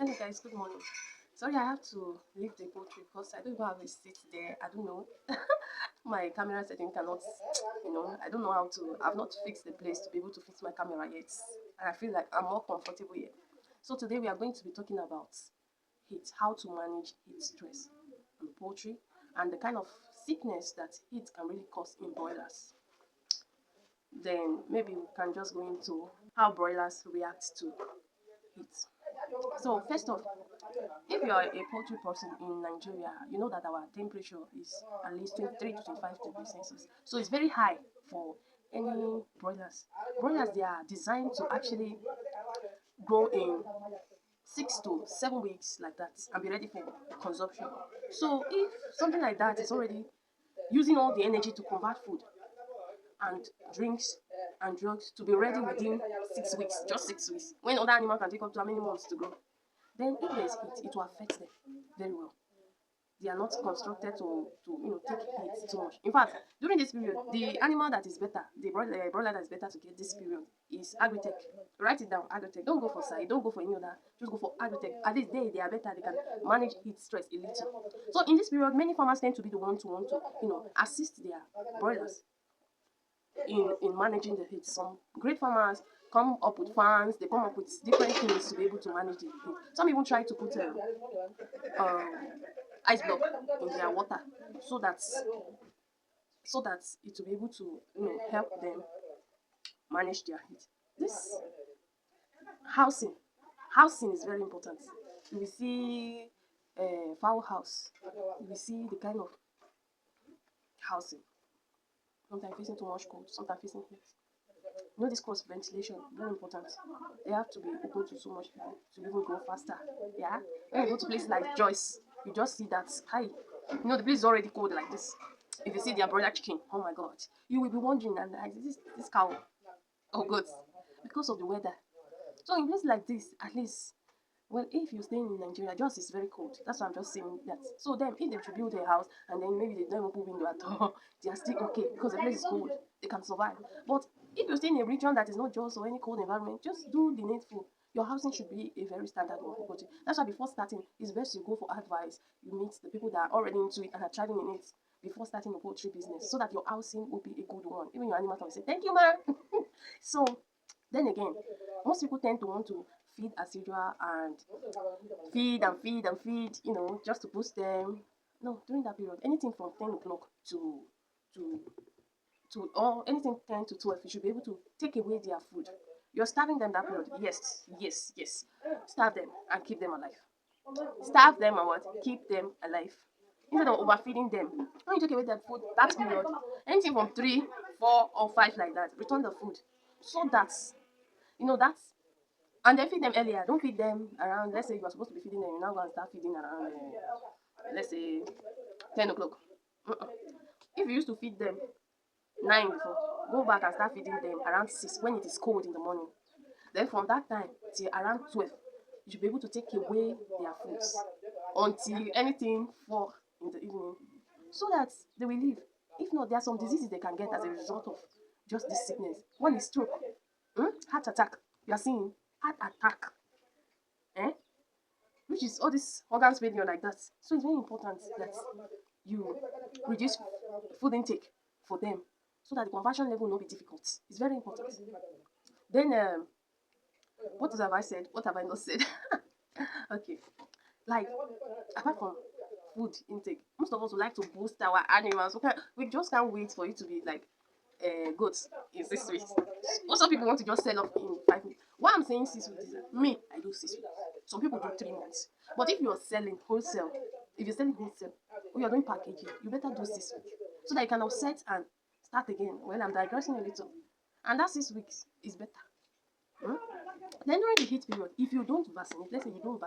Hello guys, good morning. Sorry, I have to leave the poultry because I don't even have a seat there. I don't know. My camera setting cannot, I don't know how to. I've not fixed the place to be able to fix my camera yet. And I feel like I'm more comfortable here. So today we are going to be talking about heat, how to manage heat stress on poultry, and the kind of sickness that heat can really cause in broilers. Then maybe we can just go into how broilers react to heat. So first off, if you are a poultry person in Nigeria, you know that our temperature is at least 23 to 25 degrees Celsius. So it's very high for any broilers. Broilers, they are designed to actually grow in 6 to 7 weeks like that and be ready for consumption. So if something like that is already using all the energy to convert food and drinks and drugs to be ready within 6 weeks, just 6 weeks, when other animals can take up to how many months to grow, then if there's heat, it will affect them very well. They are not constructed to take heat too much. In fact, during this period, the animal that is better, the broiler that is better to get this period is agritech. Write it down, agritech. Don't go for side, don't go for any other. Just go for agritech. At least they are better. They can manage heat stress a little. So in this period, many farmers tend to be the one to want to assist their broilers in managing the heat. Some great farmers come up with fans, they come up with different things to be able to manage the heat. Some even try to put ice block in their water so that it will be able to help them manage their heat. This housing housing is very important. You will see fowl house, you will see the kind of housing, sometimes facing too much cold, sometimes facing heat. This cross ventilation, very important. They have to be open to so much people to even grow faster. Yeah. When you go to places like Joyce, you just see that hi. The place is already cold like this. If you see their broiler chicken, oh my god, you will be wondering, and like this cow, oh god, because of the weather. So in places like this, at least, well, if you're staying in Nigeria, just it's very cold. That's why I'm just saying that. So then, if they should build a house and then maybe they don't open window at all, they are still okay because the place is cold. They can survive. But if you stay in a region that is not just or any cold environment, just do the needful. Your housing should be a very standard one for poultry. That's why before starting, it's best you go for advice. You meet the people that are already into it and are thriving in it before starting a poultry business, so that your housing will be a good one. Even your animal can say, "Thank you, man." So then again, most people tend to want to feed as usual and feed and feed and feed, just to boost them. No, during that period, anything from 10 o'clock to or anything 10 to 12, you should be able to take away their food. You're starving them that period. Yes, yes, yes. Starve them and keep them alive. Starve them and what? Keep them alive. Instead of overfeeding them. When you take away their food that period, anything from 3, 4, or 5 like that, return the food. So that's that's and then feed them earlier. Don't feed them around, let's say you are supposed to be feeding them, you're now going to start feeding around, let's say, 10 o'clock. If you used to feed them 9 before, go back and start feeding them around 6 when it is cold in the morning. Then from that time till around 12, you should be able to take away their foods until anything 4 in the evening so that they will live. If not, there are some diseases they can get as a result of just this sickness. One is stroke, heart attack. You are seeing heart attack, which is all these organs failure like that. So it's very important that you reduce food intake for them so that the conversion level will not be difficult. It's very important. Then, what have I said? What have I not said? Okay, like apart from food intake, most of us would like to boost our animals. We just can't wait for you to be like goats in 6 weeks. Most of people want to just sell off in 5 weeks. Why I'm saying 6 weeks is that me, I do 6 weeks. Some people do 3 months. But if you're selling wholesale, or you're doing packaging, you better do 6 weeks so that you can offset and start again. Well, I'm digressing a little, and that 6 weeks is better. Then during the heat period, if you don't vaccinate, let's say you don't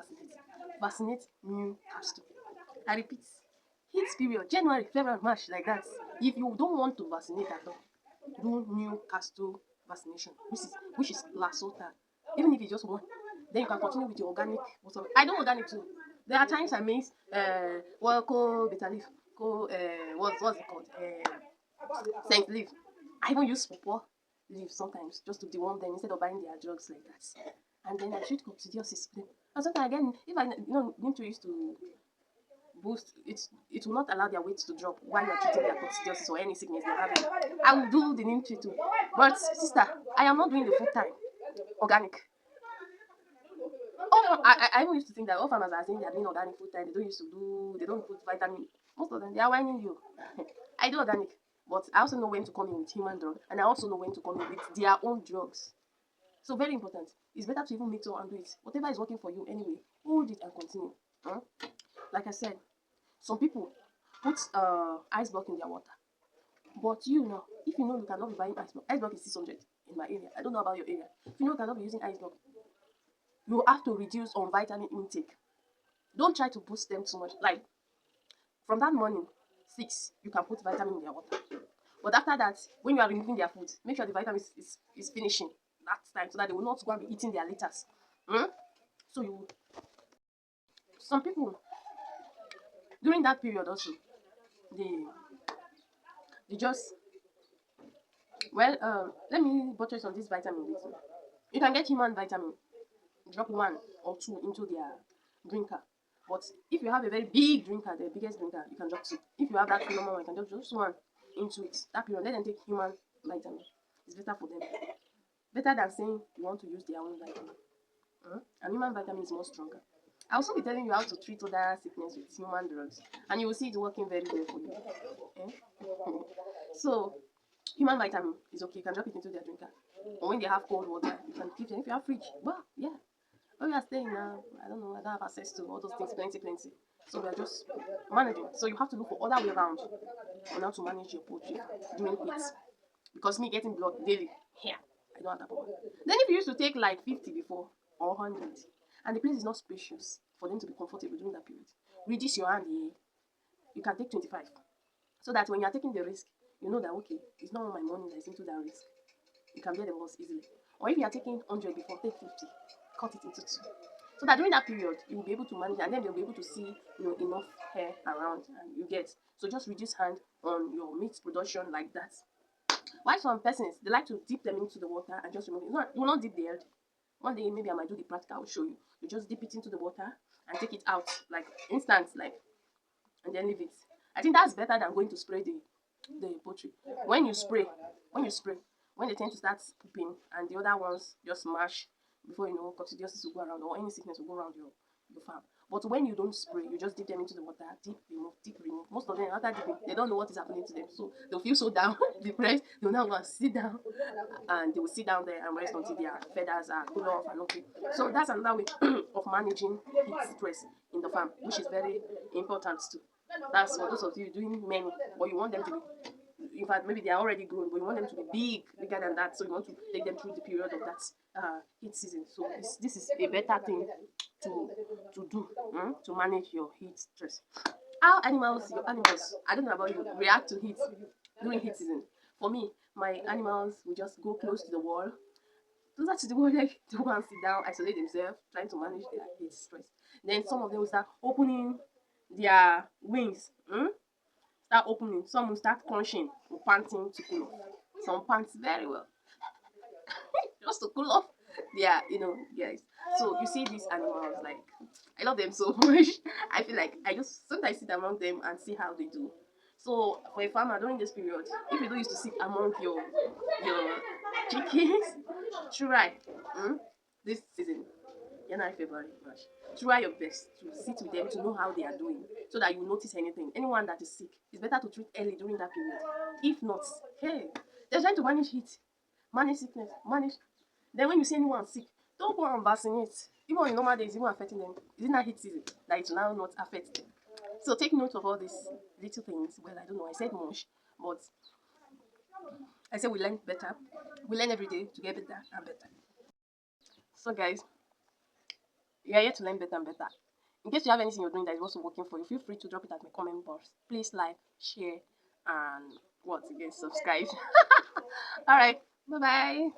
vaccinate new cattle. I repeat, heat period, January, February, March, like that. If you don't want to vaccinate at all, do Newcastle vaccination, which is Lasota. Even if it's just one, then you can continue with your organic. I do organic too. There are times I mix bitter leaf, what's it called? Scent leaf. I even use pawpaw leaf sometimes just to deworm them instead of buying their drugs like that. And then I treat coccidiosis with them. And sometimes again, if I need to use to boost it will not allow their weight to drop while you're treating their coccidiosis or any sickness they're having. I will do the neem tree too. But sister, I am not doing the full time organic. I even used to think that all farmers are saying they're doing organic full time, they don't put vitamin. Most of them they are whining you. I do organic, but I also know when to come in with human drug and I also know when to come in with their own drugs. So very important. It's better to even mix up and do it. Whatever is working for you anyway, hold it and continue. Huh? Like I said, some people put ice block in their water. But you know, if you know you cannot be buying ice block is 600 in my area. I don't know about your area. If you know you cannot be using ice block, you have to reduce on vitamin intake. Don't try to boost them too much. Like from that morning, 6, you can put vitamin in their water. But after that, when you are removing their food, make sure the vitamin is finishing that time so that they will not go and be eating their litters. Hmm? So you, some people during that period also, they they just let me buttress on this vitamin little. You can get human vitamin, drop 1 or 2 into their drinker. But if you have a very big drinker, the biggest drinker, you can drop 2. If you have that normal one, you can drop just 1 into it. That period, let them take human vitamin. It's better for them. Better than saying you want to use their own vitamin. And human vitamin is more stronger. I'll also be telling you how to treat other sickness with human drugs, and you will see it working very well for you. Eh? So, human vitamin is okay. You can drop it into their drinker. Or when they have cold water, you can give them. If you have fridge, well, yeah. Where we are staying now, I don't know. I don't have access to all those things, plenty. So we are just managing. So you have to look for other way around on how to manage your poultry during heat. Because me getting blood daily, yeah, I don't have that problem. Then if you used to take like 50 before or 100, and the place is not spacious for them to be comfortable during that period, reduce your hand here. You can take 25, so that when you are taking the risk, you know that okay, it's not all my money that is into that risk. You can bear the loss easily. Or if you are taking 100 before, take 50, cut it into 2. So that during that period, you will be able to manage, and then they'll be able to see enough hair around, and you get. So just reduce hand on your meat production like that. Why some persons they like to dip them into the water and just remove it. No, you will not dip the head. One day maybe I might do the practical, I will show you. You just dip it into the water and take it out like instant, like, and then leave it. I think that's better than going to spray the poultry. When you spray, when they tend to start pooping and the other ones just mash before coccidiosis will go around or any sickness will go around your farm. But when you don't spray, you just dip them into the water, dip, remove. Most of them, after dipping, they don't know what is happening to them. So they'll feel so down, depressed. They'll now go and sit down, and they will sit down there and rest until their feathers are cool off and okay. So that's another way of managing heat stress in the farm, which is very important too. That's for those of you doing many, or you want them to be, in fact, maybe they are already grown, but you want them to be bigger than that. So you want to take them through the period of that heat season. So this is a better thing to do to manage your heat stress. How your animals, I don't know about you, react to heat during heat season. For me, my animals will just go close to the wall, closer to the wall, like to go and sit down, isolate themselves, trying to manage their heat stress. Then some of them will start opening their wings. Start opening. Some will start crunching or panting to cool off. Some pants very well just to cool off their, guys. So you see these animals, like I love them so much. I feel like I just sometimes sit among them and see how they do. So for a farmer during this period, if you don't used to sit among your chickens, try this season, January, February, March. Try your best to sit with them to know how they are doing so that you notice anything. Anyone that is sick, it's better to treat early during that period. If not, hey, they're trying to manage heat, manage sickness, manage. Then when you see anyone sick, don't go and vaccinate. Even in normal days, even affecting them. It's not heat season that it will now not affect them. So take note of all these little things. Well, I don't know, I said much, but I said we learn better. We learn every day to get better and better. So guys, you are here to learn better and better. In case you have anything you're doing that is also working for you, feel free to drop it at my comment box. Please like, share, and what again, subscribe. All right, bye bye.